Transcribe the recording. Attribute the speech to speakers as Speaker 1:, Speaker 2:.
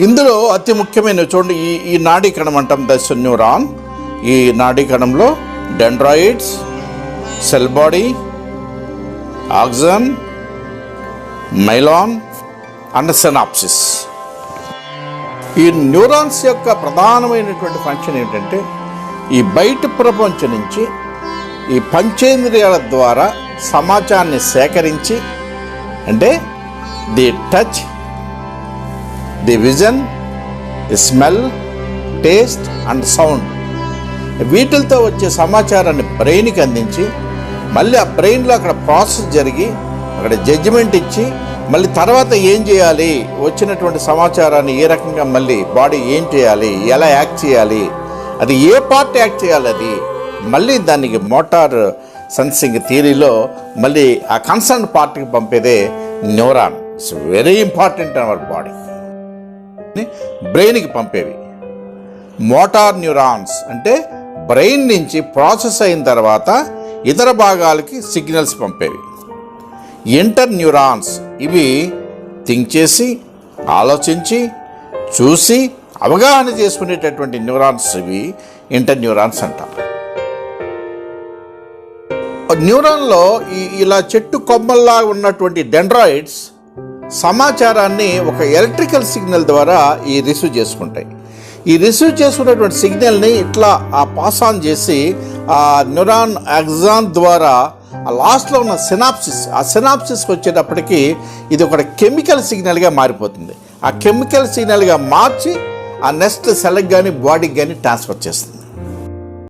Speaker 1: ఇందులో అతి ముఖ్యమైన చూడండి, ఈ నాడీ కణం అంటాం దశ న్యూరాన్. ఈ నాడీ కణంలో dendroids, cell body, axon, myelin and synapsis. ఈ న్యూరాన్స్ యొక్క ప్రధానమైనటువంటి ఫంక్షన్ ఏంటంటే ఈ బయట ప్రపంచం నుంచి ఈ పంచేంద్రియాల ద్వారా సమాచారాన్ని సేకరించి, అంటే the touch, the vision, the smell, taste and sound, వీటితో వచ్చే సమాచారాన్ని బ్రెయిన్కి అందించి మళ్ళీ ఆ బ్రెయిన్లో అక్కడ ప్రాసెస్ జరిగి అక్కడ జడ్జిమెంట్ ఇచ్చి మళ్ళీ తర్వాత ఏం చేయాలి, వచ్చినటువంటి సమాచారాన్ని ఏ రకంగా మళ్ళీ బాడీ ఏం చేయాలి, ఎలా యాక్ట్ చేయాలి, అది ఏ పార్ట్ యాక్ట్ చేయాలి, అది మళ్ళీ దానికి మోటార్ సెన్సింగ్ థియరీలో మళ్ళీ ఆ కన్సర్న్ పార్ట్కి పంపేదే neuron. It's very important in our body. బ్రెయిన్కి పంపేవి మోటార్ న్యూరాన్స్, అంటే బ్రెయిన్ నుంచి ప్రాసెస్ అయిన తర్వాత ఇతర భాగాలకి సిగ్నల్స్ పంపేవి. ఇంటర్ న్యూరాన్స్, ఇవి థింక్ చేసి ఆలోచించి చూసి అవగాహన చేసుకునేటటువంటి న్యూరాన్స్, ఇవి ఇంటర్ న్యూరాన్స్ అంటాం. న్యూరాన్లో ఇలా చెట్టు కొమ్మల్లా ఉన్నటువంటి డెండ్రాయిడ్స్ సమాచారాన్ని ఒక ఎలక్ట్రికల్ సిగ్నల్ ద్వారా రిసీవ్ చేసుకుంటాయి. ఈ రిసీవ్ చేసుకున్నటువంటి సిగ్నల్ని ఇట్లా పాస్ ఆన్ చేసి ఆ న్యూరాన్ ఆక్సాన్ ద్వారా ఆ లాస్ట్లో ఉన్న సినాప్సిస్, ఆ సినాప్సిస్కి వచ్చేటప్పటికి ఇది ఒక కెమికల్ సిగ్నల్గా మారిపోతుంది. ఆ కెమికల్ సిగ్నల్గా మార్చి ఆ నెక్స్ట్ సెల్కి కానీ బాడీకి కానీ ట్రాన్స్ఫర్ చేస్తుంది.